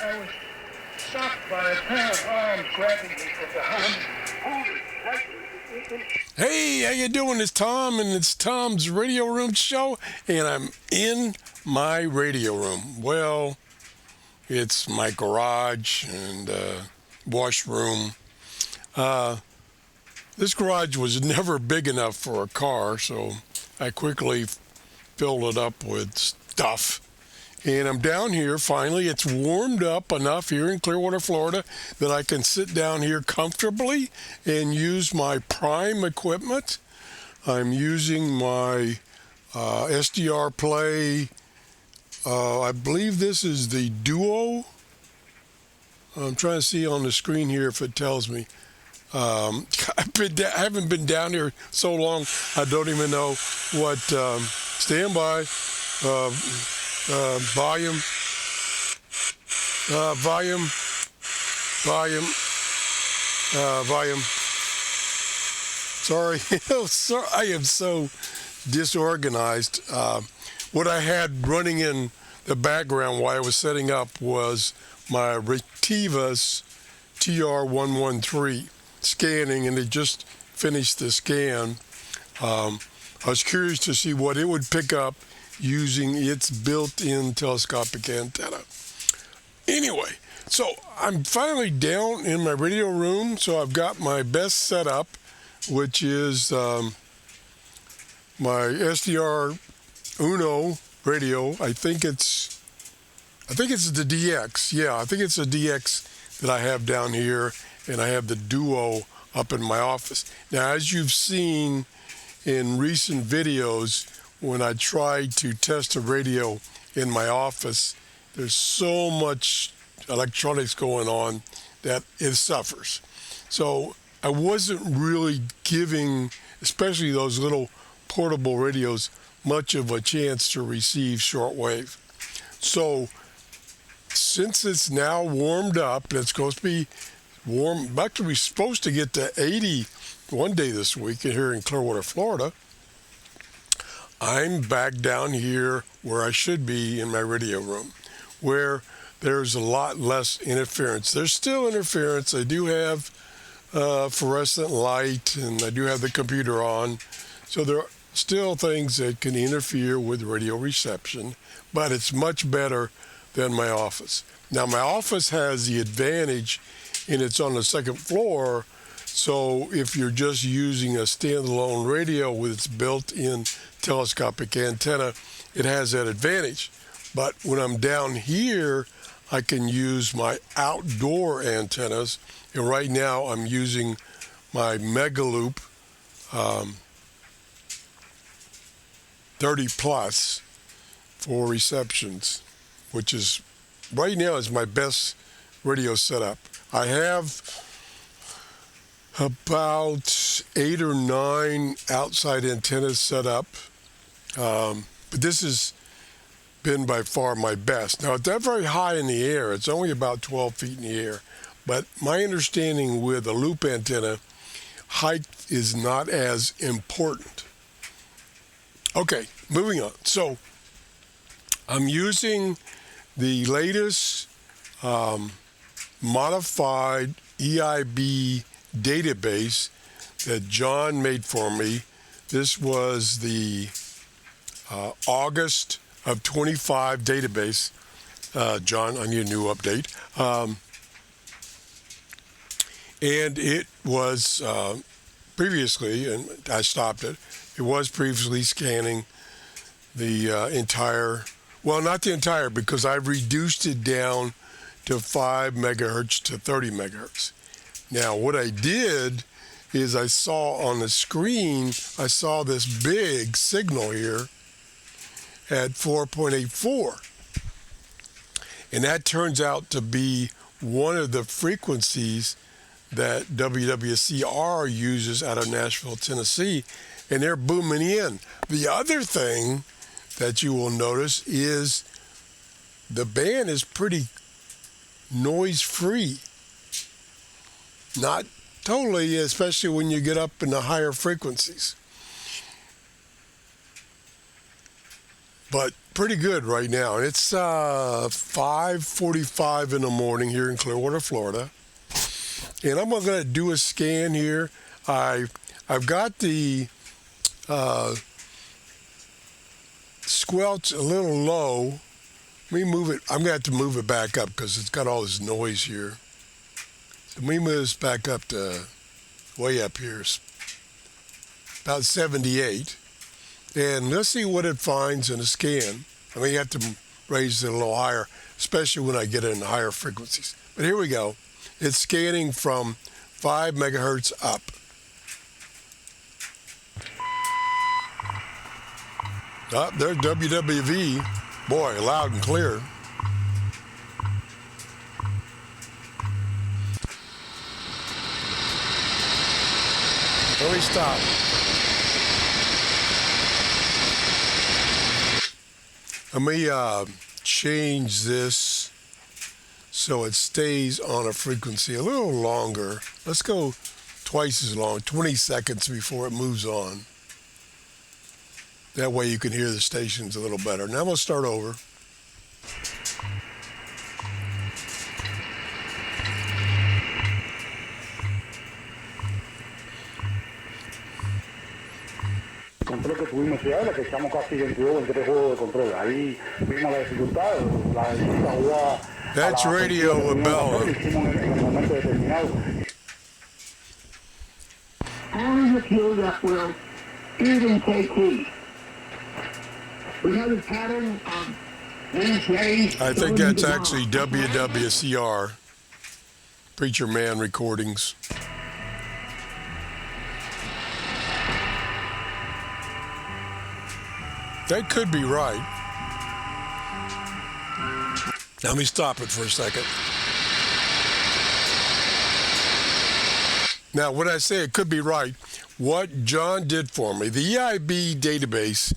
I was shocked by a pair of arms grabbing me from behind. Hey, how you doing? It's Tom, and it's Tom's Radio Room show, and I'm in my radio room. Well, it's my garage and washroom. This garage was never big enough for a car, so I quickly filled it up with stuff. And I'm down here, finally. It's warmed up enough here in Clearwater, Florida, that I can sit down here comfortably and use my prime equipment. I'm using my SDR Play. I believe this is the Duo. I'm trying to see on the screen here if it tells me. I haven't been down here so long, I don't even know what. Stand by. Volume. Sorry, I am so disorganized. What I had running in the background while I was setting up was my Retivas TR113 scanning, and it just finished the scan. I was curious to see what it would pick up using its built-in telescopic antenna. Anyway, so I'm finally down in my radio room, so I've got my best setup, which is my SDR Uno radio. I think it's the DX. Yeah, I think it's the DX that I have down here, and I have the Duo up in my office. Now, as you've seen in recent videos, when I tried to test a radio in my office, there's so much electronics going on that it suffers. So I wasn't really giving, especially those little portable radios, much of a chance to receive shortwave. So since it's now warmed up, and it's supposed to be warm, actually we're supposed to get to 80 one day this week here in Clearwater, Florida, I'm back down here where I should be in my radio room, where there's a lot less interference. There's still interference. I do have fluorescent light, and I do have the computer on. So there are still things that can interfere with radio reception, but it's much better than my office. Now, my office has the advantage, and it's on the second floor, so if you're just using a standalone radio with its built-in telescopic antenna, it has that advantage. But when I'm down here, I can use my outdoor antennas, and right now I'm using my Megaloop 30 plus for receptions, which is right now is my best radio setup. I have about 8 or 9 outside antennas set up, but this has been by far my best. Now, it's not very high in the air. It's only about 12 feet in the air, but my understanding with a loop antenna, height is not as important. Okay, moving on. So I'm using the latest modified EIB database that John made for me. This was the August of 25 database. John, I need a new update. And it was previously, and I stopped it, it was previously scanning the entire, well, not the entire, because I've reduced it down to 5 megahertz to 30 megahertz. Now, what I did is I saw on the screen, I saw this big signal here at 4.84. And that turns out to be one of the frequencies that WWCR uses out of Nashville, Tennessee, and they're booming in. The other thing that you will notice is the band is pretty noise-free. Not totally, especially when you get up in the higher frequencies. But pretty good right now. It's 5:45 in the morning here in Clearwater, Florida, and I'm going to do a scan here. I've got the squelch a little low. Let me move it. I'm going to have to move it back up because it's got all this noise here. So let me move this back up to way up here, about 78. And let's see what it finds in a scan. I mean, you have to raise it a little higher, especially when I get in higher frequencies. But here we go. It's scanning from 5 megahertz up. Oh, there's WWV. Boy, loud and clear. Let me stop. Let me change this so it stays on a frequency a little longer. Let's go twice as long, 20 seconds before it moves on. That way you can hear the stations a little better. Now we'll start over. Control que tuvimos ya, la que echamos casi 22 en 3 juegos de control. Ahí vimos la dificultad, la disputa jugada. That's radio with Bella. Hicimos en el momento determinado. How is it here that will even take heat? We have a pattern of these rays. I think that's actually WWCR, Preacher Man recordings. That could be right. Let me stop it for a second. Now, when I say it could be right, what John did for me, the EIB database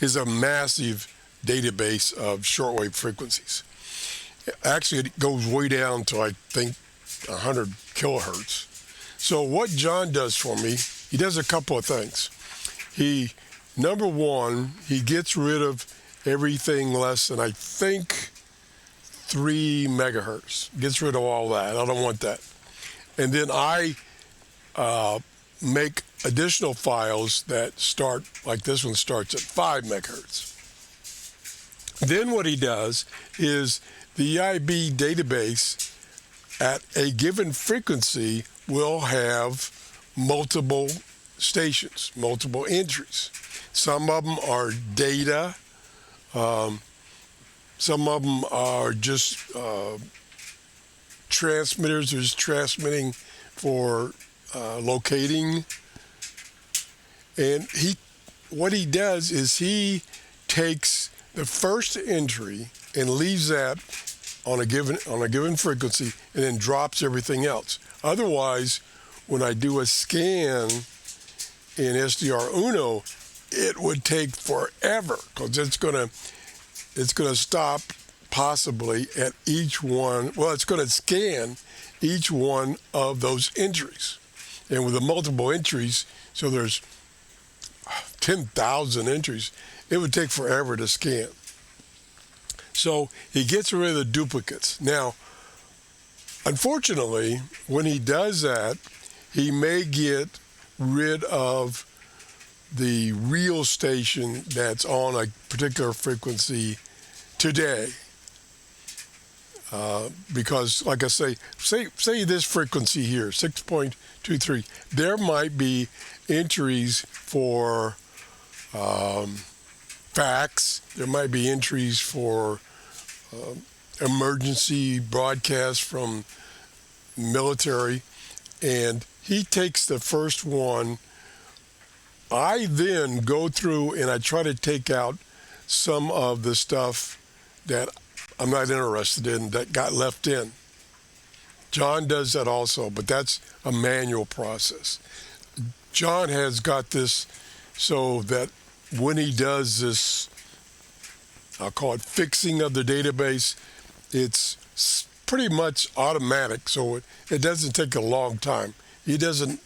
is a massive database of shortwave frequencies. Actually, it goes way down to, I think, 100 kilohertz. So what John does for me, he does a couple of things. Number one, he gets rid of everything less than, I think, 3 megahertz. Gets rid of all that. I don't want that. And then I make additional files that start, like this one starts at 5 megahertz. Then what he does is the EIB database at a given frequency will have multiple stations, multiple entries. Some of them are data. Some of them are just transmitters. There's transmitting for locating. And what he does is he takes the first entry and leaves that on a given frequency and then drops everything else. Otherwise, when I do a scan in SDR Uno, it would take forever because it's going to stop possibly at each one. Well, it's going to scan each one of those entries. And with the multiple entries, so there's 10,000 entries, it would take forever to scan. So he gets rid of the duplicates. Now, unfortunately, when he does that, he may get rid of the real station that's on a particular frequency today. Because, like I say this frequency here, 6.23, there might be entries for fax, there might be entries for emergency broadcasts from military, and he takes the first one. I then go through and I try to take out some of the stuff that I'm not interested in that got left in. John does that also, but that's a manual process. John has got this so that when he does this, I'll call it fixing of the database, it's pretty much automatic, so it doesn't take a long time. He doesn't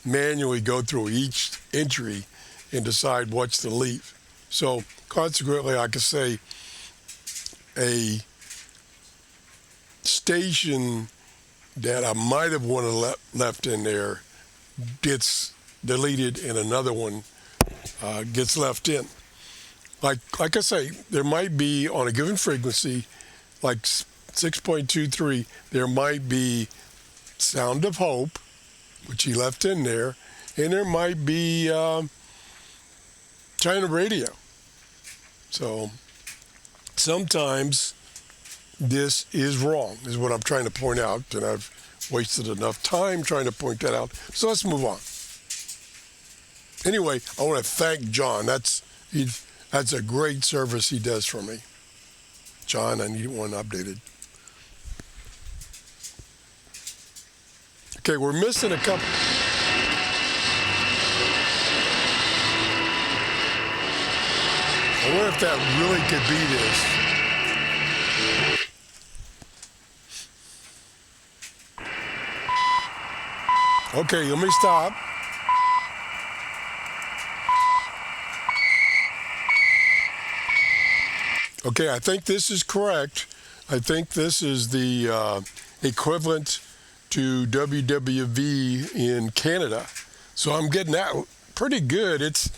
manually go through each entry and decide what's to leave. So consequently, I could say a station that I might have wanted left in there gets deleted and another one gets left in. Like I say, there might be on a given frequency, like 6.23, there might be Sound of Hope, which he left in there, and there might be China radio. So sometimes this is wrong, is what I'm trying to point out, and I've wasted enough time trying to point that out. So let's move on. Anyway, I want to thank John. That's a great service he does for me. John, I need one updated. Okay, we're missing a couple. I wonder if that really could be this. Okay, let me stop. Okay, I think this is correct. I think this is the equivalent to WWV in Canada. So I'm getting that pretty good. It's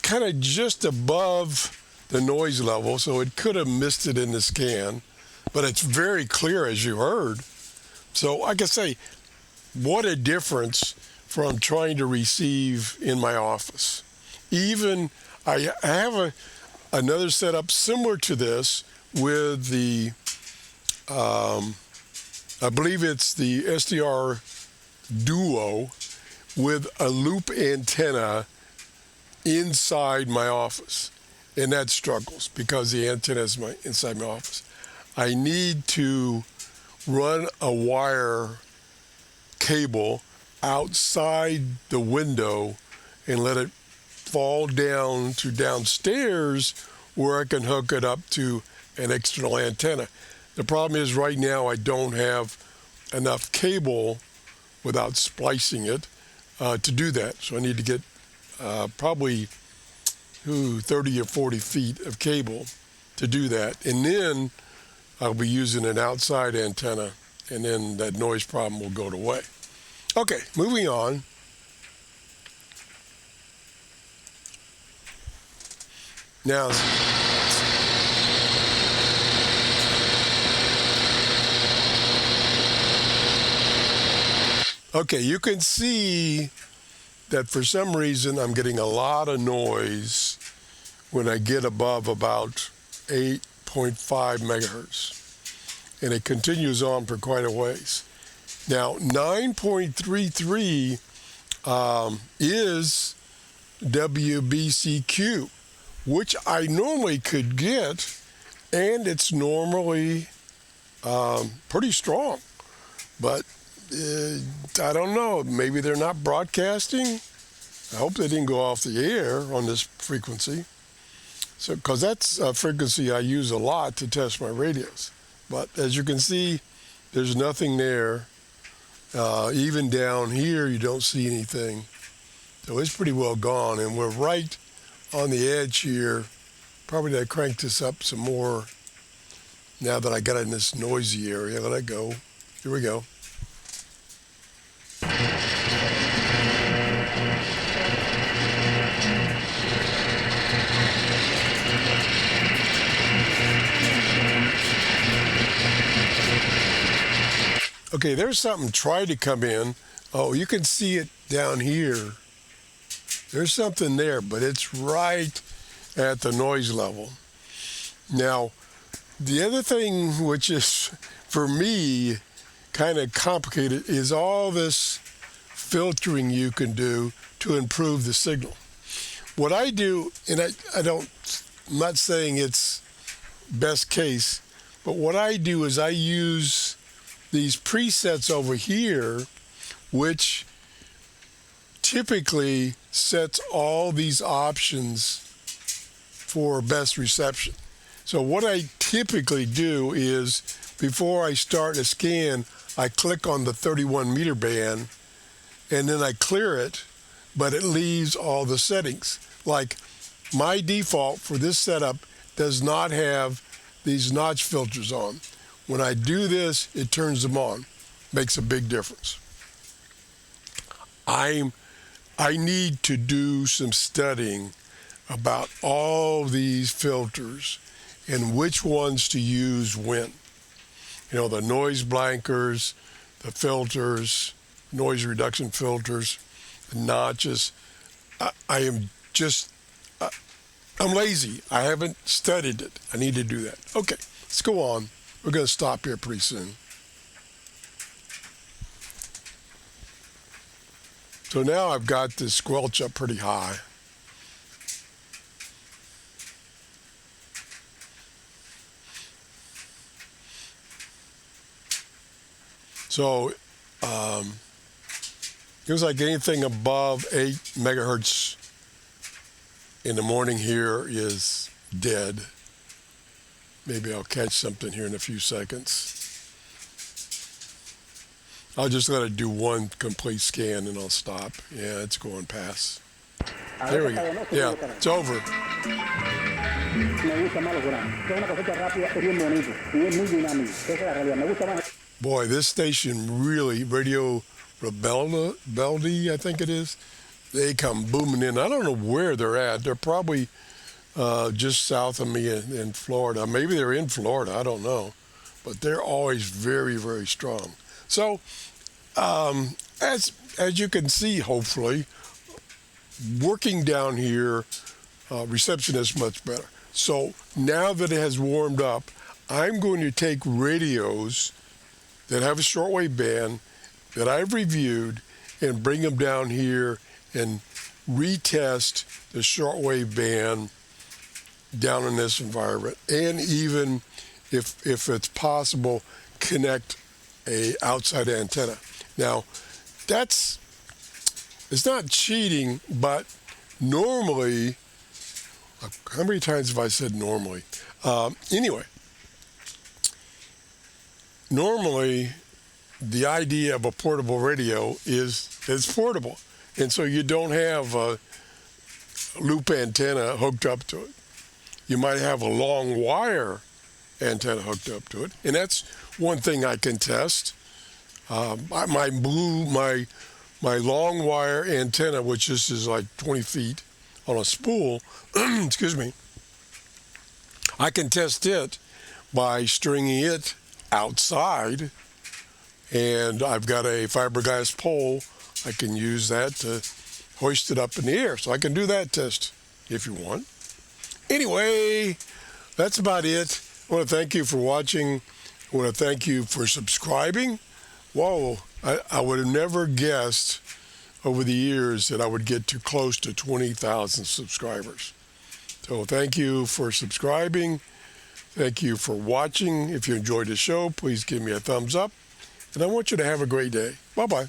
kind of just above the noise level, so it could have missed it in the scan, but it's very clear, as you heard. So like I say, what a difference from trying to receive in my office. Even I have another setup similar to this with the, I believe it's the SDR Duo with a loop antenna inside my office. And that struggles because the antenna is inside my office. I need to run a wire cable outside the window and let it fall down to downstairs where I can hook it up to an external antenna. The problem is right now I don't have enough cable without splicing it to do that. So I need to get probably 30 or 40 feet of cable to do that. And then I'll be using an outside antenna, and then that noise problem will go away. Okay, moving on. Now, okay, you can see that for some reason I'm getting a lot of noise when I get above about 8.5 megahertz. And it continues on for quite a ways. Now, 9.33 is WBCQ, which I normally could get, and it's normally pretty strong. But I don't know, maybe they're not broadcasting. I hope they didn't go off the air on this frequency. So, because that's a frequency I use a lot to test my radios. But as you can see, there's nothing there. Even down here, you don't see anything. So it's pretty well gone, and we're right on the edge here. Probably to crank this up some more now that I got in this noisy area. Let it go. Here we go. Okay, there's something trying to come in. Oh, you can see it down here. There's something there, but it's right at the noise level. Now, the other thing which is, for me, kind of complicated is all this filtering you can do to improve the signal. What I do, and I'm not saying it's best case, but what I do is I use these presets over here, which typically sets all these options for best reception. So what I typically do is before I start a scan, I click on the 31 meter band and then I clear it, but it leaves all the settings. Like my default for this setup does not have these notch filters on. When I do this, it turns them on. Makes a big difference. I need to do some studying about all these filters and which ones to use when. You know, the noise blankers, the filters, noise reduction filters, the notches. I'm lazy. I haven't studied it. I need to do that. Okay, let's go on. We're going to stop here pretty soon. So now I've got this squelch up pretty high. So it was like anything above 8 megahertz in the morning here is dead. Maybe I'll catch something here in a few seconds. I'll just let it do one complete scan and I'll stop. Yeah, it's going past. There we go. Yeah, it's over. Boy, this station really, Radio Rebelde, I think it is, they come booming in. I don't know where they're at. They're probably just south of me in Florida. Maybe they're in Florida. I don't know. But they're always very, very strong. So, as you can see, hopefully, working down here, reception is much better. So now that it has warmed up, I'm going to take radios that have a shortwave band that I've reviewed and bring them down here and retest the shortwave band down in this environment, and even if it's possible, connect a outside antenna. Now, it's not cheating, but normally, how many times have I said normally? Anyway, normally the idea of a portable radio is it's portable, and so you don't have a loop antenna hooked up to it. You might have a long wire antenna hooked up to it, and that's one thing I can test. My long wire antenna, which is like 20 feet on a spool, excuse me, I can test it by stringing it outside, and I've got a fiberglass pole. I can use that to hoist it up in the air, so I can do that test if you want. Anyway, that's about it. I want to thank you for watching. I want to thank you for subscribing. Whoa, I would have never guessed over the years that I would get to close to 20,000 subscribers. So thank you for subscribing. Thank you for watching. If you enjoyed the show, please give me a thumbs up. And I want you to have a great day. Bye-bye.